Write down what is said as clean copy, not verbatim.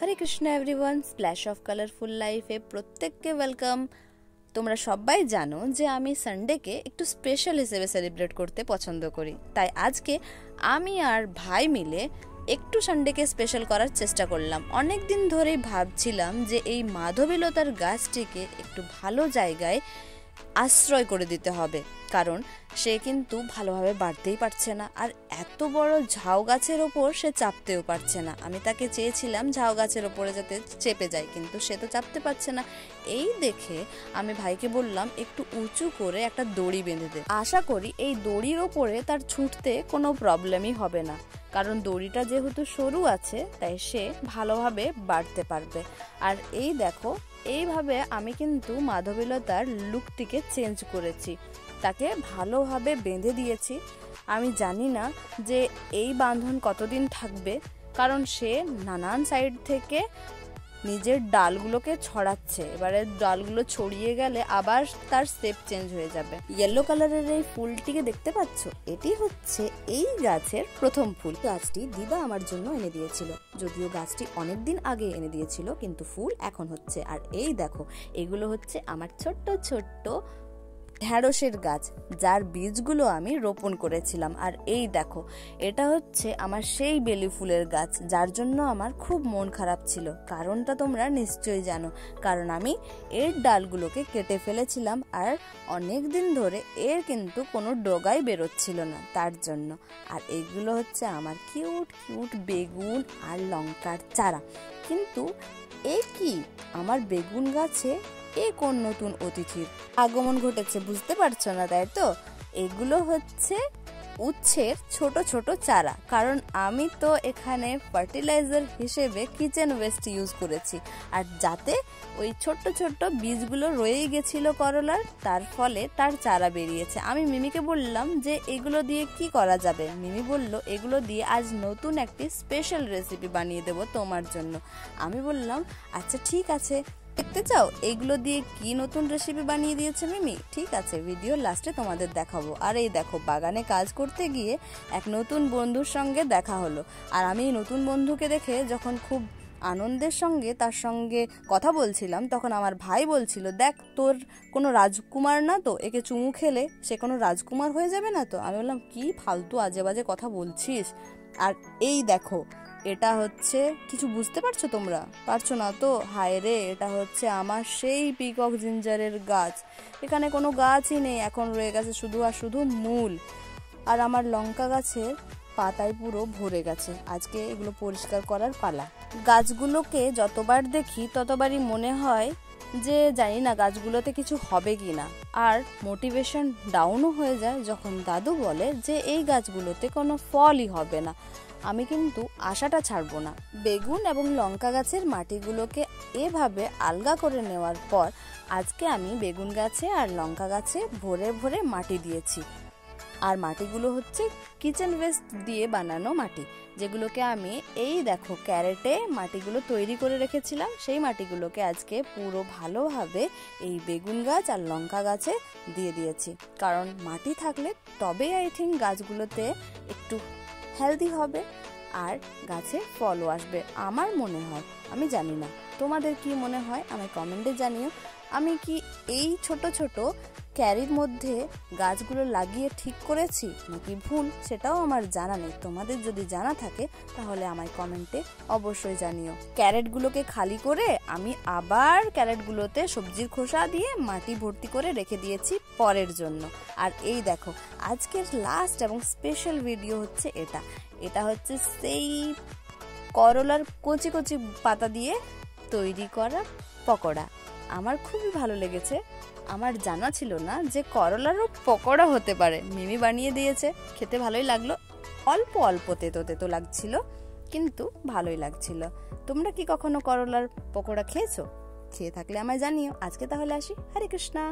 Hare Krishna everyone, splash of colourful লাইফে প্রত্যেককে welcome. তোমরা সবাই জানো যে আমি সানডেকে একটু স্পেশাল হিসেবে সেলিব্রেট করতে পছন্দ করি, তাই আজকে আমি আর ভাই মিলে একটু সানডেকে স্পেশাল করার চেষ্টা করলাম। অনেক দিন ধরেই ভাবছিলাম যে এই মাধবীলতার গাছটিকে একটু ভালো জায়গায় আশ্রয় করে দিতে হবে, কারণ সে কিন্তু ভালোভাবে বাড়তেই পারছে না, আর এত বড় ঝাউ গাছের ওপর সে চাপতেও পারছে না। আমি তাকে চেয়েছিলাম ঝাউ গাছের ওপরে যাতে চেপে যায়, কিন্তু সে তো চাপতে পারছে না। এই দেখে আমি ভাইকে বললাম একটু উঁচু করে একটা দড়ি বেঁধে দে। আশা করি এই দড়ির ওপরে তার ছুটতে কোনো প্রবলেমই হবে না, কারণ দড়িটা যেহেতু সরু আছে তাই সে ভালোভাবে বাড়তে পারবে। আর এই দেখো, এইভাবে আমি কিন্তু মাধবীলতার লুকটিকে চেঞ্জ করেছি, তাকে ভালোভাবে বেঁধে দিয়েছি। আমি জানি না যে এই বাঁধন কতদিন থাকবে, কারণ সে নানান সাইড থেকে নিজের ডালগুলোকে ছড়াচ্ছে। এবারে ডালগুলো ছড়িয়ে গেলে আবার তার শেপ চেঞ্জ হয়ে যাবে। ইয়েলো কালারের এই ফুলটিকে দেখতে পাচ্ছ, এটি হচ্ছে এই গাছের প্রথম ফুল। গাছটি দিদা আমার জন্য এনে দিয়েছিল, যদিও গাছটি অনেকদিন আগে এনে দিয়েছিল, কিন্তু ফুল এখন হচ্ছে। আর এই দেখো, এগুলো হচ্ছে আমার ছোট্ট ছোট্ট ঢ্যাঁড়সের গাছ, যার বীজগুলো আমি রোপণ করেছিলাম। আর এই দেখো, এটা হচ্ছে আমার সেই বেলি ফুলের গাছ, যার জন্য আমার খুব মন খারাপ ছিল। কারণটা তোমরা নিশ্চয়ই জানো, কারণ আমি এর ডালগুলোকে কেটে ফেলেছিলাম, আর অনেক দিন ধরে এর কিন্তু কোনো ডগাই বেরোচ্ছিল না, তার জন্য। আর এইগুলো হচ্ছে আমার কিউট কিউট বেগুন আর লঙ্কার চারা। কিন্তু এ কি, আমার বেগুন গাছে এ কোন নতুন অতিথির আগমন ঘটেছে, বুঝতে পারছো না তাই তো? এগুলো হচ্ছে উচ্ছের ছোট ছোট চারা, কারণ আমি তো এখানে ফার্টিলাইজার হিসেবে কিচেন ওয়েস্ট ইউজ করেছি, আর যাতে ওই ছোট্ট ছোট্ট বীজগুলো রয়েই গেছিল করলার, তার ফলে তার চারা বেরিয়েছে। আমি মিমিকে বললাম যে এগুলো দিয়ে কি করা যাবে। মিমি বলল এগুলো দিয়ে আজ নতুন একটি স্পেশাল রেসিপি বানিয়ে দেব তোমার জন্য। আমি বললাম আচ্ছা ঠিক আছে, দেখতে চাও এইগুলো দিয়ে কি নতুন রেসিপি বানিয়ে দিয়েছে মিমি? ঠিক আছে, ভিডিও লাস্টে তোমাদের দেখাবো। আর এই দেখো, বাগানে কাজ করতে গিয়ে এক নতুন বন্ধুর সঙ্গে দেখা হলো, আর আমি নতুন বন্ধুকে দেখে যখন খুব আনন্দের সঙ্গে তার সঙ্গে কথা বলছিলাম, তখন আমার ভাই বলছিল, দেখ তোর কোনো রাজকুমার না তো, একে চুমু খেলে সে কোনো রাজকুমার হয়ে যাবে না তো? আমি বললাম কি ফালতু আজে বাজে কথা বলছিস। আর এই দেখো, এটা হচ্ছে, কিছু বুঝতে পারছো তোমরা? পারছো না তো? হায় রে, এটা হচ্ছে আমার সেই পিকক জিঞ্জারের গাছ। এখানে কোনো গাছই নেই, এখন রয়ে গেছে শুধু আর শুধু মূল। আর আমার লঙ্কা গাছের পাতায় পুরো ভরে গেছে, আজকে এগুলো পরিষ্কার করার পালা। গাছগুলোকে যতবার দেখি ততবারই মনে হয় যে জানি না গাছগুলোতে কিছু হবে কি না, আর মোটিভেশন ডাউনও হয়ে যায় যখন দাদু বলে যে এই গাছগুলোতে কোনো ফলই হবে না। আমি কিন্তু আশাটা ছাড়বো না। বেগুন এবং লঙ্কা গাছের মাটিগুলোকে এভাবে আলগা করে নেওয়ার পর আজকে আমি বেগুন গাছে আর লঙ্কা গাছে ভরে ভরে মাটি দিয়েছি। আর মাটিগুলো হচ্ছে কিচেন ওয়েস্ট দিয়ে বানানো মাটি, যেগুলোকে আমি এই দেখো ক্যারেটে মাটিগুলো তৈরি করে রেখেছিলাম। সেই মাটিগুলোকে আজকে পুরো ভালোভাবে এই বেগুন গাছ আর লঙ্কা গাছে দিয়ে দিয়েছি, কারণ মাটি থাকলে তবেই আই থিঙ্ক গাছগুলোতে একটু হেলদি হবে আর গাছে ফলও আসবে, আমার মনে হয়। আমি জানি না তোমাদের কি মনে হয়, আমি কমেন্টে জানিও। আমি কি এই ছোট ছোট ক্যারির মধ্যে গাছগুলো লাগিয়ে ঠিক করেছি নাকি ভুল, সেটাও আমার জানা নেই। তোমাদের যদি জানা থাকে তাহলে আমায় কমেন্টে অবশ্যই জানিও। ক্যারেটগুলোকে খালি করে আমি আবার ক্যারেটগুলোতে সবজির খোসা দিয়ে মাটি ভর্তি করে রেখে দিয়েছি পরের জন্য। আর এই দেখো, আজকের লাস্ট এবং স্পেশাল ভিডিও হচ্ছে এটা। এটা হচ্ছে সেই করলার কচি কচি পাতা দিয়ে তৈরি করা পকোড়া। আমার খুবই ভালো লেগেছে, আমার জানা ছিল না যে করলারও পকোড়া হতে পারে। মিমি বানিয়ে দিয়েছে, খেতে ভালোই লাগলো। অল্প অল্প তেতো তেতো লাগছিল, কিন্তু ভালোই লাগছিল। তোমরা কি কখনো করলার পকোড়া খেয়েছো? খেয়ে থাকলে আমায় জানিও। আজকে তাহলে আসি, হরে কৃষ্ণা।